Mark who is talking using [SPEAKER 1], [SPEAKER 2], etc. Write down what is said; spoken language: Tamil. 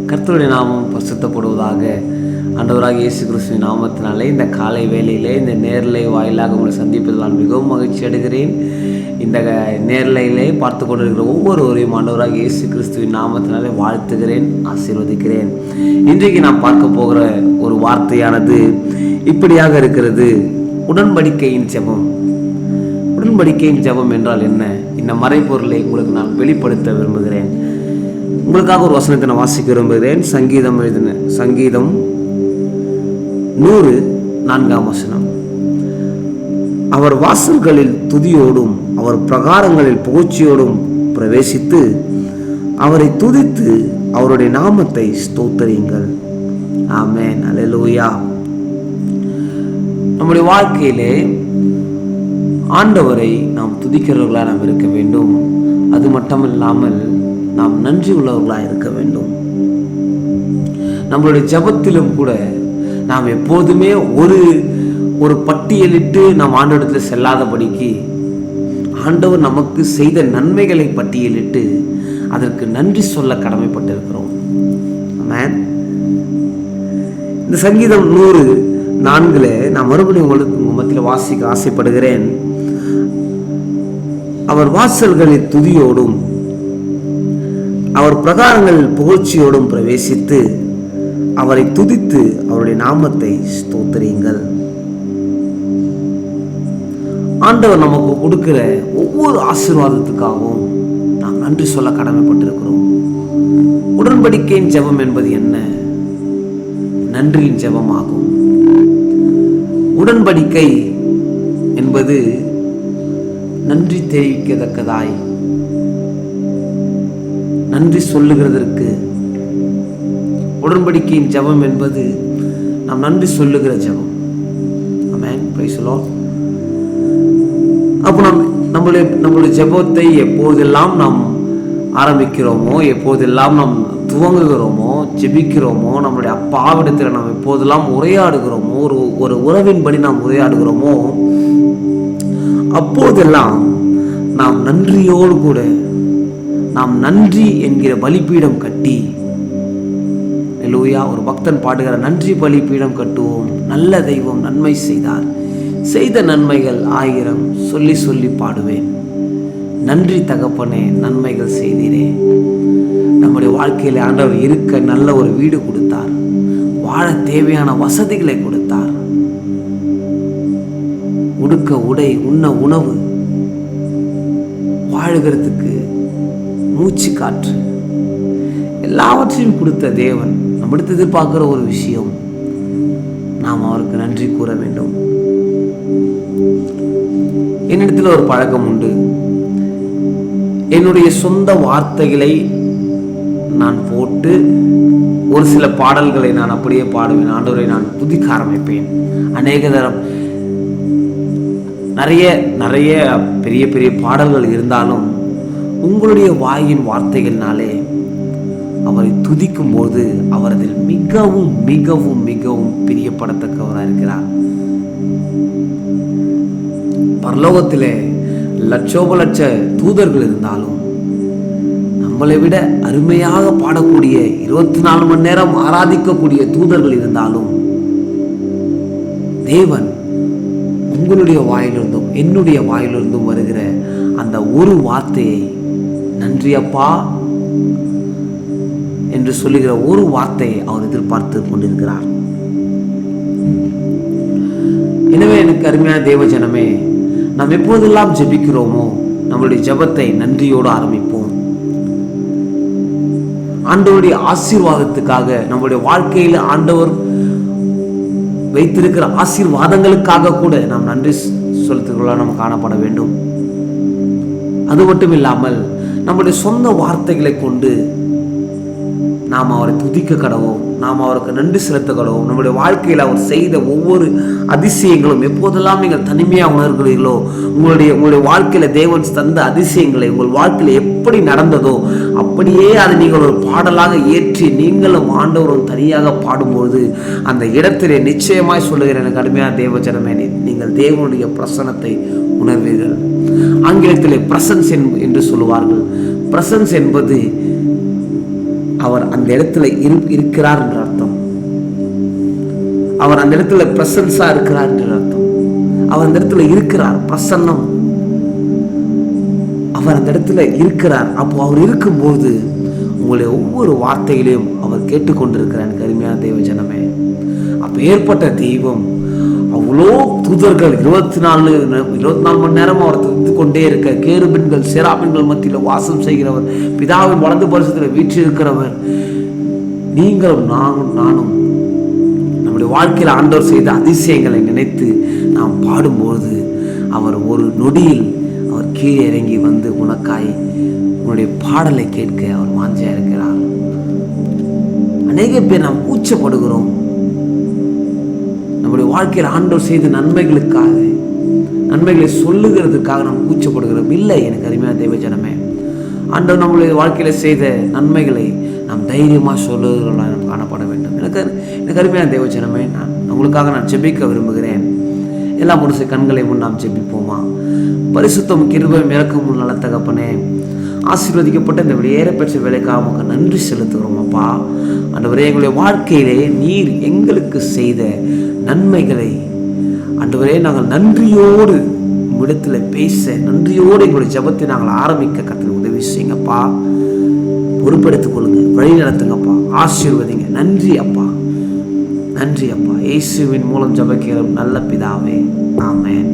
[SPEAKER 1] கர்த்தருடைய நாமம் பரிசுத்தப்படுவதாக. ஆண்டவராக இயேசு கிறிஸ்துவின் நாமத்தினாலே இந்த காலை வேளையிலே இந்த நேரலை வாயிலாக உங்களை சந்திப்பதில் நான் மிகவும் மகிழ்ச்சி அடைகிறேன். இந்த நேரலையிலே பார்த்து கொண்டிருக்கிற ஒவ்வொருவரையும் ஆண்டவராக இயேசு கிறிஸ்துவின் நாமத்தினாலே வாழ்த்துகிறேன், ஆசீர்வதிக்கிறேன். இன்றைக்கு நான் பார்க்க போகிற ஒரு வார்த்தையானது இப்படியாக இருக்கிறது: உடன்படிக்கையின் ஜெபம். உடன்படிக்கையின் ஜெபம் என்றால் என்ன? இந்த மறைபொருளை உங்களுக்கு நான் வெளிப்படுத்த விரும்புகிறேன். உங்களுக்காக ஒரு வசனத்தை நான் வாசிக்க விரும்புகிறேன். சங்கீதம் 100:4. அவர் வாசல்களில் துதியோடும் அவர் பிரகாரங்களில் புகழ்ச்சியோடும் பிரவேசித்து அவரை துதித்து அவருடைய நாமத்தை ஸ்தோத்தரியுங்கள். ஆமென், அல்லேலூயா. நம்முடைய வாழ்க்கையிலே ஆண்டவரை நாம் துதிக்கிறவர்களாக நாம் இருக்க வேண்டும். அது மட்டுமில்லாமல் நாம் நன்றி உள்ளவர்களாக இருக்க வேண்டும். நம்மளுடைய ஜெபத்திலும் கூட நாம் எப்போதுமே ஒரு பட்டியலிட்டு நாம் ஆண்டவரிடத்தில் செல்லாதபடிக்கு ஆண்டவர் நமக்கு செய்த நன்மைகளை பட்டியலிட்டு அதற்கு நன்றி சொல்ல கடமைப்பட்டிருக்கிறோம். ஆமென். இந்த சங்கீதம் 100:4 நான் மறுபடியும் உங்க மத்தியில் வாசிக்க ஆசைப்படுகிறேன். அவர் வாசல்களில் துதியோடும் அவர் பிரகாரங்களில் புகழ்ச்சியோடும் பிரவேசித்து அவரை துதித்து அவருடைய நாமத்தை ஸ்தோத்திரியுங்கள். ஆண்டவர் நமக்கு கொடுக்கிற ஒவ்வொரு ஆசீர்வாதத்துக்காகவும் நாம் நன்றி சொல்ல கடமைப்பட்டிருக்கிறோம். உடன்படிக்கையின் ஜெபம் என்பது என்ன? நன்றியின் ஜெபமாகும். உடன்படிக்கை என்பது நன்றி தெரிவிக்கத்தக்கதாய் நன்றி சொல்லுகிறதற்கு. உடன்படிக்கையின் ஜெபம் என்பது நாம் நன்றி சொல்லுகிற ஜெபம். ஆமென், பிரைஸ் தி லார்ட். அப்போ நம்மளுடைய ஜெபத்தை எப்போதெல்லாம் நாம் ஆரம்பிக்கிறோமோ, எப்போதெல்லாம் நாம் துவங்குகிறோமோ, ஜெபிக்கிறோமோ, நம்முடைய அப்பாவிடத்தில் நாம் எப்போதெல்லாம் உரையாடுகிறோமோ, ஒரு உறவின்படி நாம் உரையாடுகிறோமோ, அப்போதெல்லாம் நாம் நன்றியோடு கூட நாம் நன்றி என்கிற பலிபீடம் கட்டி, அல்லேலூயா, ஒரு பக்தன் பாடுகிற நன்றி பலிபீடம் கட்டுவோம், நல்ல தெய்வம் நன்மை செய்தார், செய்த நன்மைகள் 1000 சொல்லி சொல்லி பாடுவேன், நன்றி தகப்பனே நன்மைகள் செய்தீரே. நம்முடைய வாழ்க்கையில் ஆண்டவர் இருக்க நல்ல ஒரு வீடு கொடுத்தார், வாழ தேவையான வசதிகளை கொடுத்தார், உடுக்க உடை, உண்ண உணவு, வாழுகிறதுக்கு மூச்சு காற்று, எல்லாவற்றையும் கொடுத்த தேவன் நம்மிடத்து எதிர்பார்க்கிற ஒரு விஷயம், நாம் அவருக்கு நன்றி கூற வேண்டும். என்னிடத்தில் ஒரு பழக்கம் உண்டு. என்னுடைய சொந்த வார்த்தைகளை நான் போட்டு ஒரு சில பாடல்களை நான் அப்படியே பாடுவேன். ஆண்டவரை நான் துதிக்க ஆரம்பிப்பேன். அநேக தரம் நிறைய பெரிய பெரிய பாடல்கள் இருந்தாலும் உங்களுடைய வாயின் வார்த்தைகள்னாலே அவரை துதிக்கும் போது அவர் அதில் மிகவும் மிகவும் மிகவும் பிரியப்படத்தக்கவராக இருக்கிறார். பரலோகத்திலே லட்சோப லட்ச தூதர்கள் இருந்தாலும், நம்மளை விட அருமையாக பாடக்கூடிய 24 மணி நேரம் ஆராதிக்கக்கூடிய தூதர்கள் இருந்தாலும், தேவன் உங்களுடைய வாயிலிருந்தும் என்னுடைய வாயிலிருந்தும் வருகிற அந்த ஒரு வார்த்தையை, நன்றி அப்பா என்று சொல்லுகிற ஒரு வார்த்தையை அவர் எதிர்பார்த்து கொண்டிருக்கிறார். எனவே எனக்கு அருமையான தேவஜனமே, நாம் எப்போதெல்லாம் ஜெபிக்கிறோமோ நம்மளுடைய ஜெபத்தை நன்றியோடு ஆரம்பிப்போம். ஆண்டவருடைய ஆசீர்வாதத்துக்காக, நம்முடைய வாழ்க்கையில் ஆண்டவர் வைத்திருக்கிற ஆசீர்வாதங்களுக்காக கூட நாம் நன்றி செலுத்துகிறவர்களாக நாம் காணப்பட வேண்டும். அது மட்டும் இல்லாமல் நம்முடைய சொந்த வார்த்தைகளை கொண்டு நாம் அவரை துதிக்க கடவோம், நாம் அவருக்கு நன்றி செலுத்த கடவோம். நம்முடைய வாழ்க்கையில் அவர் செய்த ஒவ்வொரு அதிசயங்களும் எப்போதெல்லாம் நீங்கள் தனிமையாக உணர்கிறீர்களோ, உங்களுடைய வாழ்க்கையில் தேவன் தந்த அதிசயங்களை உங்கள் வாழ்க்கையில் எப்படி நடந்ததோ அப்படியே அதை நீங்கள் ஒரு பாடலாக ஏற்றி நீங்களும் ஆண்டவரும் தனியாக பாடும்போது அந்த இடத்திலே நிச்சயமாய் சொல்லுகிற எனக்கு கடுமையான தேவ ஜனமே, நீங்கள் தேவனுடைய பிரசன்னத்தை உணர்வீர்கள். ஆங்கிலத்திலே பிரசன்ஸ் என்று சொல்லுவார்கள். பிரசன்ஸ் என்பது அவர் அந்த இடத்துல இருக்கிறார் என்ற அர்த்தம். அவர் அந்த இடத்துல பிரசன்ஸா இருக்கிறார் என்ற அர்த்தம். அவர் அந்த இடத்துல இருக்கிறார், பிரசன்னம். அவர் அந்த இடத்துல இருக்கிறார். அப்போ அவர் இருக்கும்போது உங்களுடைய ஒவ்வொரு வார்த்தைகளையும் அவர் கேட்டுக்கொண்டிருக்கிறார். அருமையான தெய்வ ஜனமே, அப்போ ஏற்பட்ட தெய்வம் அவ்வளோ தூதர்கள் 24 மணி நேரம் அவர் துதித்து கொண்டே இருக்க, கேருபீன்கள் சேராபீன்கள் மத்தியில் வாசம் செய்கிறவர், பிதாவின் வலது பரிசத்தில் வீற்றிருக்கிறவர். நீங்களும் நானும் நம்முடைய வாழ்க்கையில் ஆண்டவர் செய்த அதிசயங்களை நினைத்து நாம் பாடும்போது அவர் ஒரு நொடியில் அவர் கீழே இறங்கி வந்து உனக்காய் உன்னுடைய பாடலை கேட்க அவர் வாஞ்சியா இருக்கிறார். அநேக பேர் நாம் கூச்சப்படுகிறோம். நம்முடைய வாழ்க்கையில் ஆண்டவர் செய்த நன்மைகளுக்காக, நன்மைகளை சொல்லுகிறதுக்காக நாம் கூச்சப்படுகிறோம். இல்லை, எனக்கு அருமையான தெய்வ ஜனமே, ஆண்டவர் நம்முடைய வாழ்க்கையில செய்த நன்மைகளை நாம் தைரியமாக சொல்லுகிறவர்களாக நாம் காணப்பட வேண்டும். எனக்கு அருமையான தெய்வ ஜனமே, உங்களுக்காக நான் ஜெபிக்க விரும்புகிறேன். எல்லா முழுசு கண்களை முன் நாம் ஜெபிப்போமா? பரிசுத்தம் கிருபையும் இரக்கமும் நல்ல தகப்பனே, ஆசீர்வதிக்கப்பட்ட இந்த வெளியேற பெற்ற வேலைக்காக உங்களுக்கு நன்றி செலுத்துகிறோம் அப்பா. ஆண்டவரே, எங்களுடைய வாழ்க்கையிலே நீர் எங்களுக்கு செய்த நன்மைகளை ஆண்டவரே நாங்கள் நன்றியோடு இடத்துல பேச, நன்றியோடு எங்களுடைய ஜெபத்தை நாங்கள் ஆரம்பிக்க கர்த்தர் உதவி செய்யுங்கப்பா. பொறுப்பெடுத்துக் கொள்ளுங்க, வழி நடத்துங்கப்பா, ஆசீர்வதிங்க. நன்றி அப்பா, நன்றி அப்பா. இயேசுவின் மூலம் ஜெபிக்கிறோம் நல்ல பிதாவே, ஆமென்.